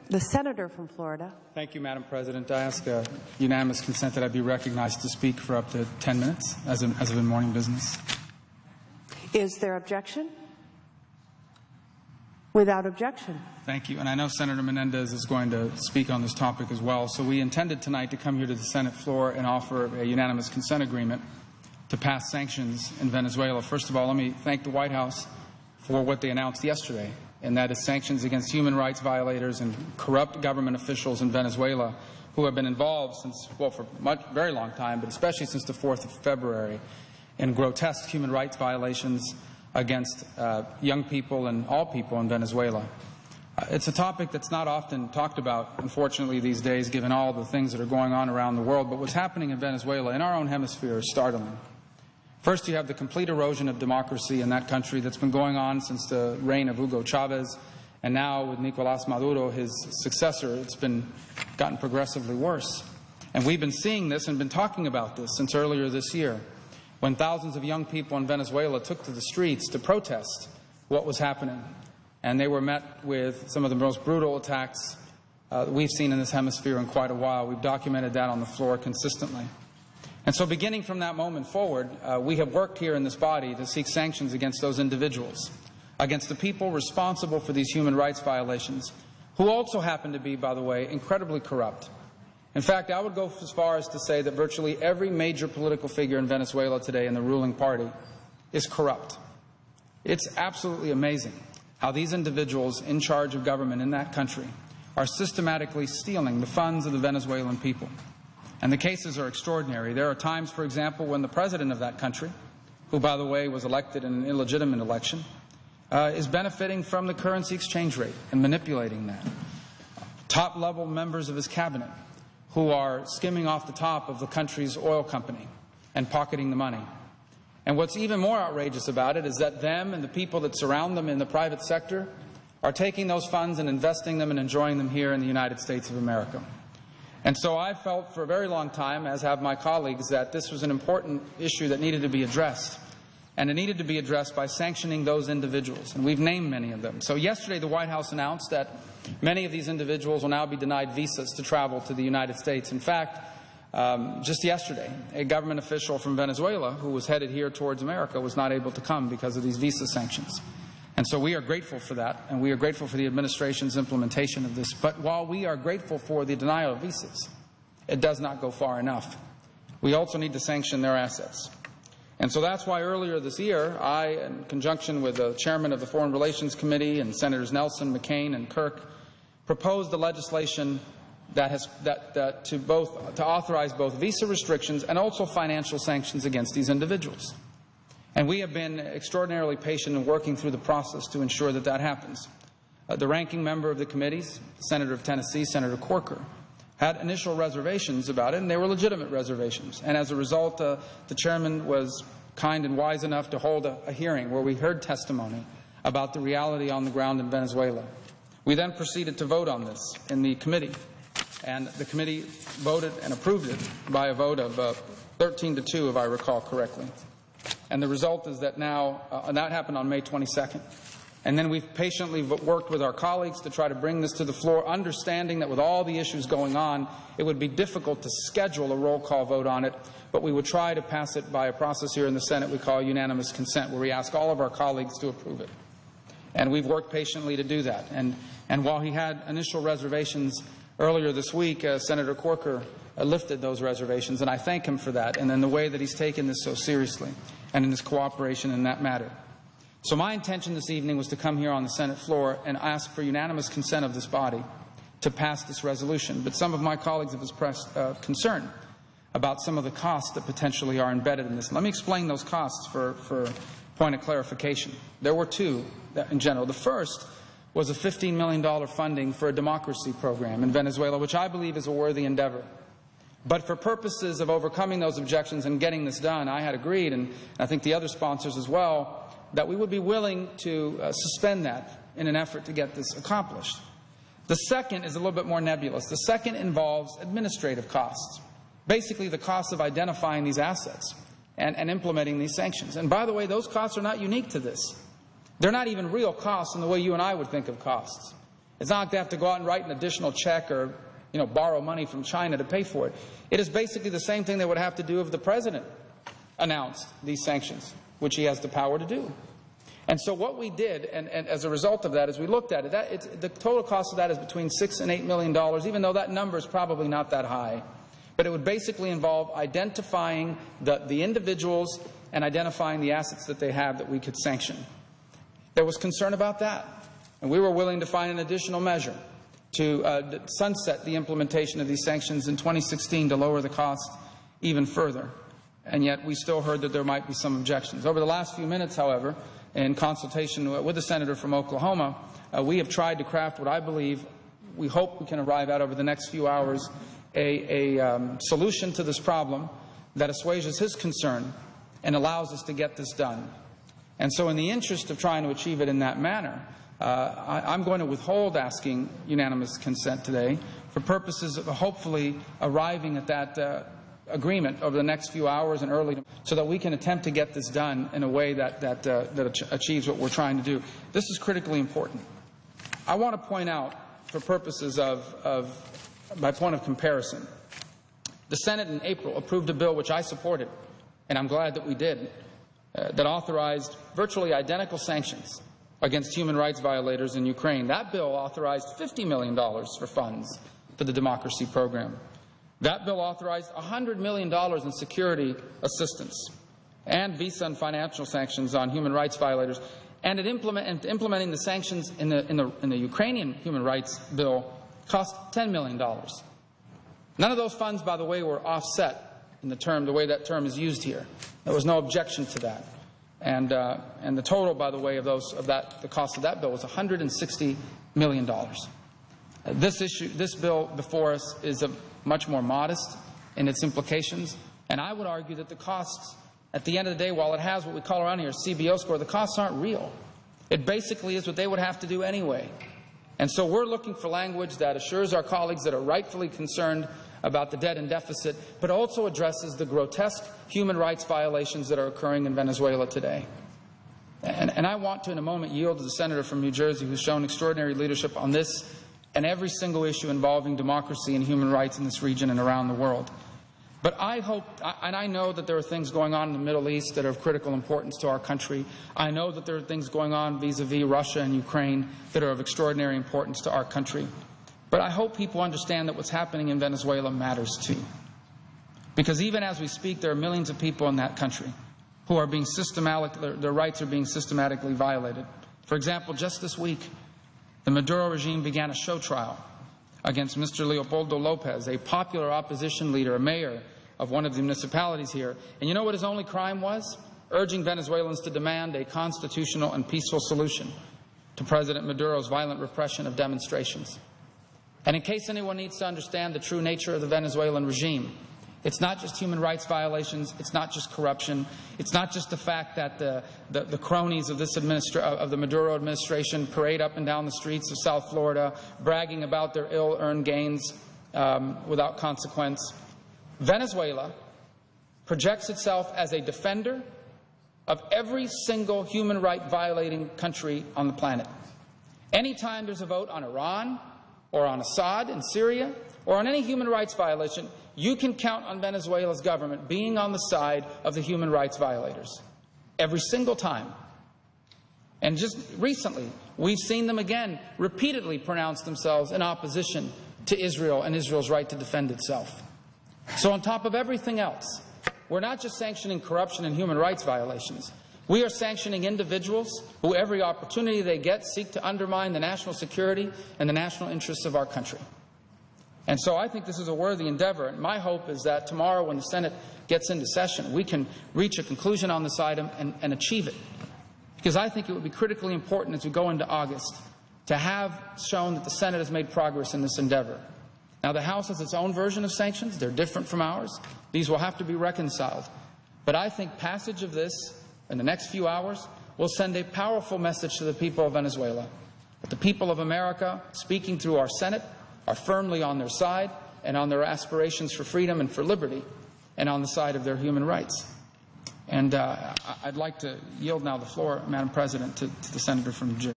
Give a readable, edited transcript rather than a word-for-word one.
The senator from Florida. Thank you, Madam President. I ask unanimous consent that I be recognized to speak for up to 10 minutes as of in morning business. Is there objection? Without objection. Thank you. And I know Senator Menendez is going to speak on this topic as well. So we intended tonight to come here to the Senate floor and offer a unanimous consent agreement to pass sanctions in Venezuela. First of all, let me thank the White House for what they announced yesterday, and that is sanctions against human rights violators and corrupt government officials in Venezuela who have been involved since, well, for a very long time, but especially since the 4th of February, in grotesque human rights violations against young people and all people in Venezuela. It's a topic that's not often talked about, unfortunately, these days, given all the things that are going on around the world. But what's happening in Venezuela, in our own hemisphere, is startling. First, you have the complete erosion of democracy in that country that's been going on since the reign of Hugo Chavez, and now with Nicolás Maduro, his successor, it's gotten progressively worse. And we've been seeing this and been talking about this since earlier this year, when thousands of young people in Venezuela took to the streets to protest what was happening. And they were met with some of the most brutal attacks we've seen in this hemisphere in quite a while. We've documented that on the floor consistently. And so beginning from that moment forward, we have worked here in this body to seek sanctions against those individuals, against the people responsible for these human rights violations, who also happen to be, by the way, incredibly corrupt. In fact, I would go as far as to say that virtually every major political figure in Venezuela today in the ruling party is corrupt. It's absolutely amazing how these individuals in charge of government in that country are systematically stealing the funds of the Venezuelan people. And the cases are extraordinary. There are times, for example, when the president of that country, who, by the way, was elected in an illegitimate election, is benefiting from the currency exchange rate and manipulating that. Top-level members of his cabinet who are skimming off the top of the country's oil company and pocketing the money. And what's even more outrageous about it is that them and the people that surround them in the private sector are taking those funds and investing them and enjoying them here in the United States of America. And so I felt for a very long time, as have my colleagues, that this was an important issue that needed to be addressed. And it needed to be addressed by sanctioning those individuals. And we've named many of them. So yesterday the White House announced that many of these individuals will now be denied visas to travel to the United States. In fact, just yesterday, a government official from Venezuela who was headed here towards America was not able to come because of these visa sanctions. And so we are grateful for that, and we are grateful for the administration's implementation of this. But while we are grateful for the denial of visas, it does not go far enough. We also need to sanction their assets. And so that's why earlier this year, I, in conjunction with the chairman of the Foreign Relations Committee and Senators Nelson, McCain, and Kirk, proposed the legislation to authorize both visa restrictions and also financial sanctions against these individuals. And we have been extraordinarily patient in working through the process to ensure that that happens. The ranking member of the committees, Senator of Tennessee, Senator Corker, had initial reservations about it, and they were legitimate reservations. And as a result, the chairman was kind and wise enough to hold a hearing where we heard testimony about the reality on the ground in Venezuela. We then proceeded to vote on this in the committee, and the committee voted and approved it by a vote of 13-2, if I recall correctly. And the result is that now, and that happened on May 22nd. And then we've patiently worked with our colleagues to try to bring this to the floor, understanding that with all the issues going on, it would be difficult to schedule a roll call vote on it, but we would try to pass it by a process here in the Senate we call unanimous consent, where we ask all of our colleagues to approve it. And we've worked patiently to do that. And while he had initial reservations earlier this week, Senator Corker lifted those reservations, and I thank him for that, and in the way that he's taken this so seriously, and in his cooperation in that matter. So my intention this evening was to come here on the Senate floor and ask for unanimous consent of this body to pass this resolution. But some of my colleagues have expressed concern about some of the costs that potentially are embedded in this. Let me explain those costs for point of clarification. There were two in general. The first was a $15 million funding for a democracy program in Venezuela, which I believe is a worthy endeavor. But for purposes of overcoming those objections and getting this done, I had agreed, and I think the other sponsors as well, that we would be willing to suspend that in an effort to get this accomplished. The second is a little bit more nebulous. The second involves administrative costs, basically the cost of identifying these assets and implementing these sanctions. And by the way, those costs are not unique to this. They're not even real costs in the way you and I would think of costs. It's not like they have to go out and write an additional check or, borrow money from China to pay for it. It is basically the same thing they would have to do if the president announced these sanctions, which he has the power to do. And so what we did, and as a result of that, is we looked at it. The total cost of that is between $6 and $8 million, even though that number is probably not that high. But it would basically involve identifying the individuals and identifying the assets that they have that we could sanction. There was concern about that, and we were willing to find an additional measure to sunset the implementation of these sanctions in 2016 to lower the cost even further. And yet we still heard that there might be some objections. Over the last few minutes, however, in consultation with the senator from Oklahoma, we have tried to craft what I believe, we hope we can arrive at over the next few hours, a solution to this problem that assuages his concern and allows us to get this done. And so in the interest of trying to achieve it in that manner, I'm going to withhold asking unanimous consent today for purposes of hopefully arriving at that agreement over the next few hours and early, so that we can attempt to get this done in a way that achieves what we're trying to do. This is critically important. I want to point out, for purposes by point of comparison, the Senate in April approved a bill which I supported, and I'm glad that we did, that authorized virtually identical sanctions against human rights violators in Ukraine. That bill authorized $50 million for funds for the democracy program. That bill authorized $100 million in security assistance and visa and financial sanctions on human rights violators. And implementing the sanctions in the Ukrainian human rights bill cost $10 million. None of those funds, by the way, were offset in the way that term is used here. There was no objection to that. And the total, by the way, the cost of that bill was $160 million. This bill before us is much more modest in its implications, and I would argue that the costs, at the end of the day, while it has what we call around here a CBO score, the costs aren't real. It basically is what they would have to do anyway. And so we're looking for language that assures our colleagues that are rightfully concerned about the debt and deficit, but also addresses the grotesque human rights violations that are occurring in Venezuela today. And I want to, in a moment, yield to the senator from New Jersey who's shown extraordinary leadership on this and every single issue involving democracy and human rights in this region and around the world. But I hope, and I know that there are things going on in the Middle East that are of critical importance to our country. I know that there are things going on vis-a-vis Russia and Ukraine that are of extraordinary importance to our country. But I hope people understand that what's happening in Venezuela matters too. Because even as we speak, there are millions of people in that country who are being their rights are being systematically violated. For example, just this week, the Maduro regime began a show trial against Mr. Leopoldo Lopez, a popular opposition leader, a mayor of one of the municipalities here. And you know what his only crime was? Urging Venezuelans to demand a constitutional and peaceful solution to President Maduro's violent repression of demonstrations. And in case anyone needs to understand the true nature of the Venezuelan regime, it's not just human rights violations, it's not just corruption, it's not just the fact that the cronies of the Maduro administration parade up and down the streets of South Florida, bragging about their ill-earned gains without consequence. Venezuela projects itself as a defender of every single human right violating country on the planet. Anytime there's a vote on Iran, or on Assad in Syria, or on any human rights violation, you can count on Venezuela's government being on the side of the human rights violators. Every single time. And just recently, we've seen them again repeatedly pronounce themselves in opposition to Israel and Israel's right to defend itself. So on top of everything else, we're not just sanctioning corruption and human rights violations. We are sanctioning individuals who, every opportunity they get, seek to undermine the national security and the national interests of our country. And so I think this is a worthy endeavor. And my hope is that tomorrow, when the Senate gets into session, we can reach a conclusion on this item and achieve it. Because I think it would be critically important as we go into August to have shown that the Senate has made progress in this endeavor. Now, the House has its own version of sanctions. They're different from ours. These will have to be reconciled. But I think passage of this in the next few hours will send a powerful message to the people of Venezuela. That the people of America, speaking through our Senate, are firmly on their side and on their aspirations for freedom and for liberty and on the side of their human rights. And I'd like to yield now the floor, Madam President, to the Senator from New Jersey.